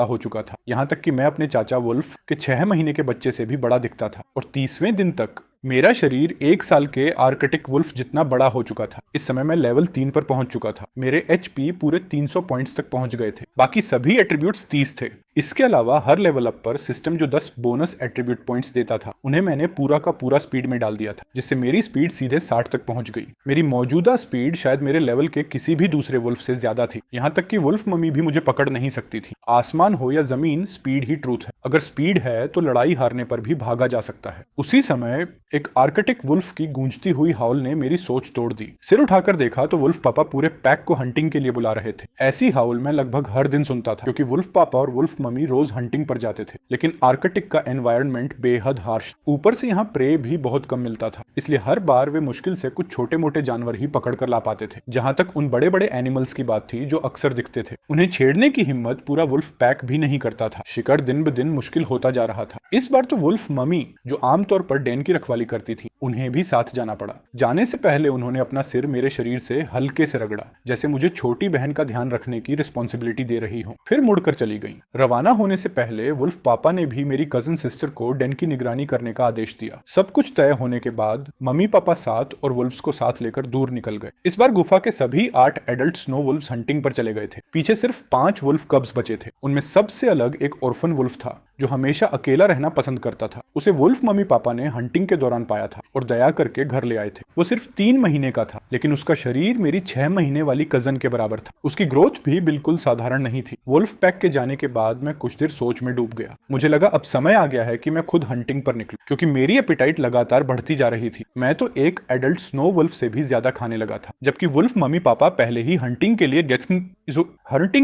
हो चुका था। यहाँ तक कि मैं अपने चाचा वुल्फ के 6 महीने के बच्चे से भी बड़ा दिखता था और 30वें दिन तक मेरा शरीर 1 साल के आर्कटिक वुल्फ जितना बड़ा हो चुका था। इस समय मैं लेवल 3 पर पहुंच चुका था। मेरे एचपी पूरे 300 पॉइंट्स तक पहुंच गए थे। बाकी सभी एट्रीब्यूट्स 30 थे। इसके अलावा हर लेवल अप पर सिस्टम जो 10 बोनस एट्रीब्यूट पॉइंट्स देता था, उन्हें मैंने पूरा का पूरा स्पीड में डाल दिया था, जिससे मेरी स्पीड सीधे 60 तक पहुंच गई। मेरी मौजूदा स्पीड शायद मेरे लेवल के किसी भी दूसरे वुल्फ से ज्यादा थी। यहाँ तक कि वुल्फ मम्मी भी मुझे पकड़ नहीं सकती थी। आसमान हो या जमीन, स्पीड ही ट्रूथ है। अगर स्पीड है तो लड़ाई हारने पर भी भागा जा सकता है। उसी समय एक आर्कटिक वुल्फ की गूंजती हुई हाउल ने मेरी सोच तोड़ दी। सिर उठाकर देखा तो वुल्फ पापा पूरे पैक को हंटिंग के लिए बुला रहे थे। ऐसी हाउल मैं लगभग हर दिन सुनता था, क्योंकि वुल्फ पापा और वुल्फ मम्मी रोज हंटिंग पर जाते थे। लेकिन आर्कटिक का एनवायरनमेंट बेहद हार्श, ऊपर से यहाँ प्रे भी बहुत कम मिलता था, इसलिए हर बार वे मुश्किल से कुछ छोटे मोटे जानवर ही पकड़ कर ला पाते थे। जहां तक उन बड़े बड़े एनिमल्स की बात थी जो अक्सर दिखते थे, उन्हें छेड़ने की हिम्मत पूरा वुल्फ पैक भी नहीं करता था। शिकार दिन ब दिन मुश्किल होता जा रहा था। इस बार तो वुल्फ मम्मी, जो आमतौर पर डैन की रखवाली करती थी, उन्हें भी साथ जाना पड़ा। जाने से पहले उन्होंने अपना सिर मेरे शरीर से हल्के से रगड़ा, जैसे मुझे छोटी बहन का ध्यान रखने की रिस्पॉन्सिबिलिटी दे रही हो। फिर मुड़कर चली गई। रवाना होने से पहले वुल्फ पापा ने भी मेरी कजन सिस्टर को डैन की निगरानी करने का आदेश दिया। सब कुछ तय होने के बाद मम्मी पापा साथ और वुल्फ्स को साथ लेकर दूर निकल गए। इस बार गुफा के सभी 8 एडल्ट स्नो वुल्फ्स हंटिंग पर चले गए थे। पीछे सिर्फ 5 वुल्फ कब्स बचे थे। उनमें सबसे अलग एक ऑर्फन वुल्फ था, जो हमेशा अकेला रहना पसंद करता था। उसे वुल्फ मम्मी पापा ने हंटिंग के दौरान पाया था और दया करके घर ले आए थे। वो सिर्फ 3 महीने का था, लेकिन उसका शरीर मेरी 6 महीने वाली कजन के बराबर था। उसकी ग्रोथ भी बिल्कुल साधारण नहीं थी। वुल्फ पैक के जाने के बाद मैं कुछ देर सोच में डूब गया। मुझे लगा अब समय आ गया है कि मैं खुद हंटिंग पर निकलूं, क्योंकि मेरी एपिटाइट लगातार बढ़ती जा रही थी। मैं तो एक एडल्ट स्नो वुल्फ से भी ज्यादा खाने लगा था, जबकि वुल्फ मम्मी पापा पहले ही हंटिंग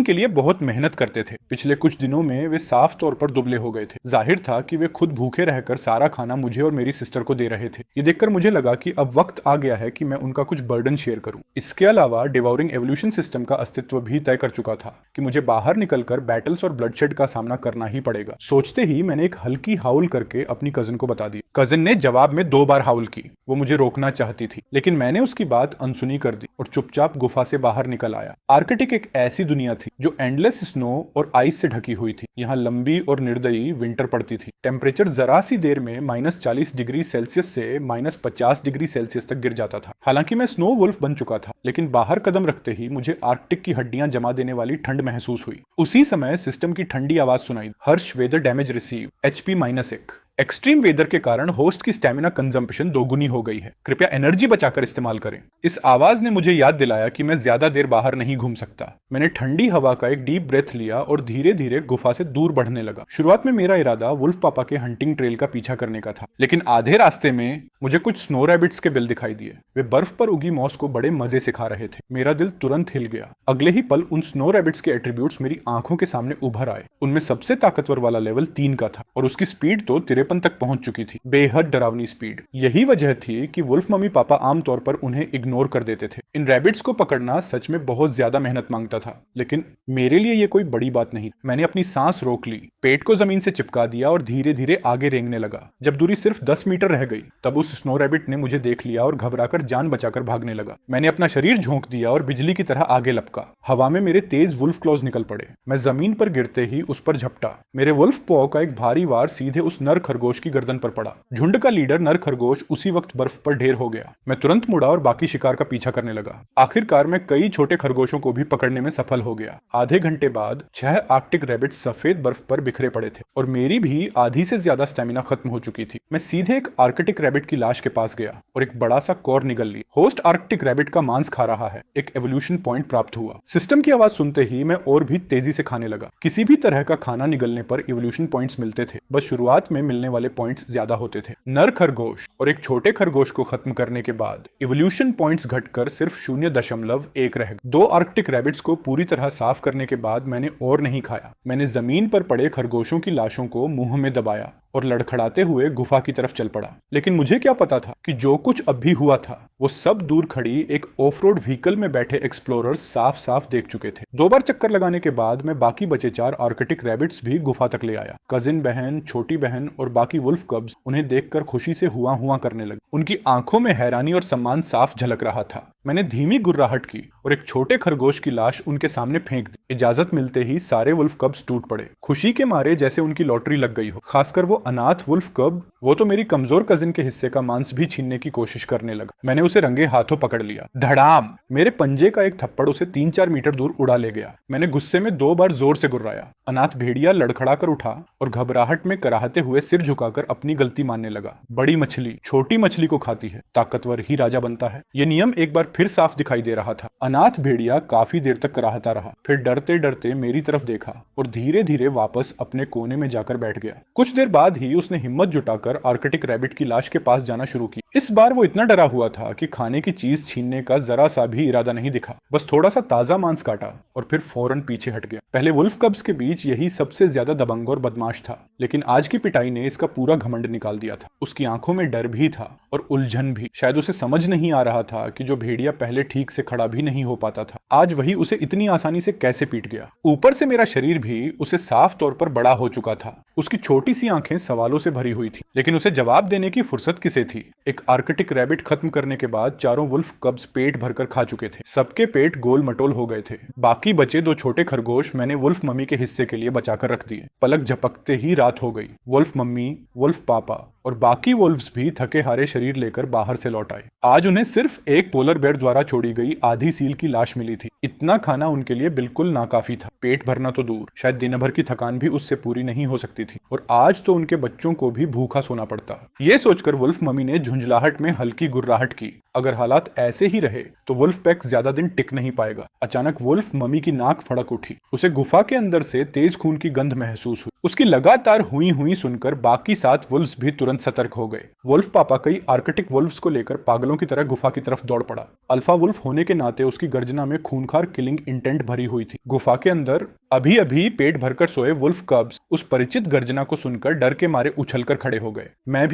के लिए बहुत मेहनत करते थे। पिछले कुछ दिनों में वे साफ तौर पर दुबले हो गए थे। जाहिर था कि वे खुद भूखे रहकर सारा खाना मुझे और मेरी सिस्टर को दे रहे थे। ये देखकर मुझे लगा कि अब वक्त आ गया है कि मैं उनका कुछ बर्डन शेयर करूं। इसके अलावा डिवोरिंग एवोल्यूशन सिस्टम का अस्तित्व भी तय कर चुका था कि मुझे बाहर निकलकर बैटल्स और ब्लडशेड का सामना करना ही पड़ेगा। सोचते ही मैंने एक हल्की हाउल करके अपनी कजन को बता दिया। कजन ने जवाब में 2 बार हाउल की। वो मुझे रोकना चाहती थी, लेकिन मैंने उसकी बात अनसुनी कर दी और चुपचाप गुफा से बाहर निकल आया। आर्कटिक एक ऐसी दुनिया थी जो एंडलेस स्नो और आइस से ढकी हुई थी। यहाँ लंबी और निर्दयी विंटर पड़ती थी। टेम्परेचर जरा सी देर में -40 डिग्री सेल्सियस से -50 डिग्री सेल्सियस तक गिर जाता था। हालांकि मैं स्नो वुल्फ बन चुका था, लेकिन बाहर कदम रखते ही मुझे आर्कटिक की हड्डियां जमा देने वाली ठंड महसूस हुई। उसी समय सिस्टम की ठंडी आवाज सुनाई, harsh weather damage receive, HP -1। Extreme weather के कारण होस्ट की स्टेमिना कंजम्पशन दोगुनी हो गई है। कृपया एनर्जी बचाकर इस्तेमाल करें। इस आवाज ने मुझे याद दिलाया कि मैं ज्यादा देर बाहर नहीं घूम सकता। मैंने ठंडी हवा का एक डीप ब्रेथ लिया और धीरे धीरे गुफा से दूर बढ़ने लगा। शुरुआत में मेरा इरादा वुल्फ पापा के हंटिंग ट्रेल का पीछा करने का था, लेकिन आधे रास्ते में मुझे कुछ स्नो रैबिट्स के बिल दिखाई दिए। वे बर्फ पर उगी मॉस को बड़े मजे से खा रहे थे। मेरा दिल तुरंत हिल गया। अगले ही पल उन स्नो रैबिट्स के एट्रीब्यूट्स मेरी आंखों के सामने उभर आए। उनमें सबसे ताकतवर वाला लेवल 3 का था और उसकी स्पीड तो 53 तक पहुंच चुकी थी। बेहद डरावनी स्पीड। यही वजह थी कि वुल्फ मम्मी पापा आमतौर पर उन्हें इग्नोर कर देते थे। इन रैबिट्स को पकड़ना सच में बहुत ज्यादा मेहनत मांगता था, लेकिन मेरे लिए यह कोई बड़ी बात नहीं। मैंने अपनी सांस रोक ली, पेट को जमीन से चिपका दिया और धीरे धीरे आगे रेंगने लगा। जब दूरी सिर्फ 10 मीटर रह गई, तब उस स्नो रैबिट ने मुझे देख लिया और घबराकर जान बचाकर भागने लगा। मैंने अपना शरीर झोंक दिया और बिजली की तरह आगे लपका। हवा में मेरे तेज वुल्फ क्लॉज निकल पड़े। मैं जमीन पर गिरते ही उस पर झपटा। मेरे वुल्फ पॉ का एक भारी वार सीधे उस नर खरगोश की गर्दन पर पड़ा। झुंड का लीडर नर खरगोश उसी वक्त बर्फ पर ढेर हो गया। मैं तुरंत मुड़ा और बाकी शिकार का पीछा करने लगा। आखिरकार मैं कई छोटे खरगोशों को भी पकड़ने में सफल हो गया। आधे घंटे बाद 6 आर्कटिक रैबिट सफेद बर्फ पर बिखरे पड़े थे और मेरी भी आधी से ज्यादा स्टेमिना खत्म हो चुकी थी। मैं सीधे एक आर्कटिक रैबिट की लाश के पास गया और एक बड़ा सा कॉर निगल ली। होस्ट आर्कटिक रैबिट का मांस खा रहा है। एक एवोल्यूशन पॉइंट प्राप्त हुआ। सिस्टम की आवाज सुनते ही मैं और भी तेजी से खाने लगा। किसी भी तरह का खाना निगलने पर एवोल्यूशन पॉइंट्स मिलते थे, बस शुरुआत में मिलने वाले पॉइंट्स ज्यादा होते थे। नर खरगोश और एक छोटे खरगोश को खत्म करने के बाद इवोल्यूशन पॉइंट्स घटकर सिर्फ 0.1 रह गए। 2 आर्कटिक रैबिट्स को पूरी तरह साफ करने के बाद मैंने और नहीं खाया। मैंने जमीन पर पड़े खरगोशों की लाशों को मुंह में दबाया और लड़खड़ाते हुए गुफा की तरफ चल पड़ा। लेकिन मुझे क्या पता था कि जो कुछ अब भी हुआ था वो सब दूर खड़ी एक ऑफ रोड व्हीकल में बैठे एक्सप्लोरर्स साफ साफ देख चुके थे। 2 बार चक्कर लगाने के बाद मैं बाकी बचे 4 आर्कटिक रैबिट्स भी गुफा तक ले आया। कजिन बहन, छोटी बहन और बाकी वुल्फ कब्स उन्हें देखकर खुशी से हुआ हुआ करने लगे। उनकी आंखों में हैरानी और सम्मान साफ झलक रहा था। मैंने धीमी गुर्राहट की और एक छोटे खरगोश की लाश उनके सामने फेंक दी। इजाजत मिलते ही सारे वुल्फ कब्स टूट पड़े, खुशी के मारे जैसे उनकी लॉटरी लग गई हो। खासकर वो अनाथ वुल्फ कब, वो तो मेरी कमजोर कजिन के हिस्से का मांस भी छीनने की कोशिश करने लगा। मैंने उसे रंगे हाथों पकड़ लिया। धड़ाम! मेरे पंजे का एक थप्पड़ उसे 3-4 मीटर दूर उड़ा ले गया। मैंने गुस्से में 2 बार जोर से गुर्राया। अनाथ भेड़िया लड़खड़ा कर उठा और घबराहट में कराहते हुए सिर झुकाकर अपनी गलती मानने लगा। बड़ी मछली छोटी मछली को खाती है, ताकतवर ही राजा बनता है। यह नियम एक बार फिर साफ दिखाई दे रहा था। अनाथ भेड़िया काफी देर तक कराहता रहा, फिर डरते डरते मेरी तरफ देखा और धीरे धीरे वापस अपने कोने में जाकर बैठ गया। कुछ देर बाद ही उसने हिम्मत जुटाकर आर्कटिक रैबिट की लाश के पास जाना शुरू किया। इस बार वो इतना डरा हुआ था कि खाने की चीज छीनने का जरा सा भी इरादा नहीं दिखा। बस थोड़ा सा ताजा मांस काटा और फिर फौरन पीछे हट गया। पहले वुल्फ कब्स के बीच यही सबसे ज्यादा दबंग और बदमाश था, लेकिन आज की पिटाई ने इसका पूरा घमंड निकाल दिया था। उसकी आंखों में डर भी था और उलझन भी। शायद उसे समझ नहीं आ रहा था कि जो भेड़िया पहले ठीक से खड़ा भी नहीं हो पाता था, आज वही उसे इतनी आसानी से कैसे पीट गया। ऊपर से मेरा शरीर भी उसे साफ तौर पर बड़ा हो चुका था। उसकी छोटी सी आंखें सवालों से भरी हुई थी, लेकिन उसे जवाब देने की फुर्सत किसे थी। एक आर्कटिक रैबिट खत्म करने के बाद चारों वुल्फ कब्स पेट भरकर खा चुके थे। सबके पेट गोल मटोल हो गए थे। बाकी बचे 2 छोटे खरगोश मैंने वुल्फ मम्मी के हिस्से के लिए बचाकर रख दिए। पलक झपकते ही रात हो गई। वुल्फ मम्मी, वुल्फ पापा और बाकी वुल्फ्स भी थके हारे शरीर लेकर बाहर से लौट आए। आज उन्हें सिर्फ एक पोलर बेयर द्वारा छोड़ी गई आधी सील की लाश मिली थी। इतना खाना उनके लिए बिल्कुल नाकाफी था। पेट भरना तो दूर, शायद दिन भर की थकान भी उससे पूरी नहीं हो सकती थी, और आज तो उनके बच्चों को भी भूखा सोना पड़ता। ये सोचकर वुल्फ मम्मी ने झुंझलाहट में हल्की गुर्राहट की। अगर हालात ऐसे ही रहे तो वुल्फ पैक ज्यादा दिन टिक नहीं पाएगा। अचानक वुल्फ मम्मी की नाक फड़क उठी। उसे गुफा के अंदर से तेज खून की गंध महसूस हुई। उसकी लगातार हुई हुई सुनकर बाकी 7 वुल्फ्स भी तुरंत सतर्क हो गए। वुल्फ पापा कई आर्कटिक वुल्फ्स को लेकर पागलों की तरह गुफा की तरफ दौड़ पड़ा। अल्फा वुल्फ होने के नाते उसकी गर्जना में खूंखार किलिंग इंटेंट भरी हुई थी। गुफा के अंदर अभी अभी पेट भरकर सोए वुल्फ कब्स उस परिचित गर्जना को सुनकर डर के मारे उछलकर खड़े हो गए। मैं भी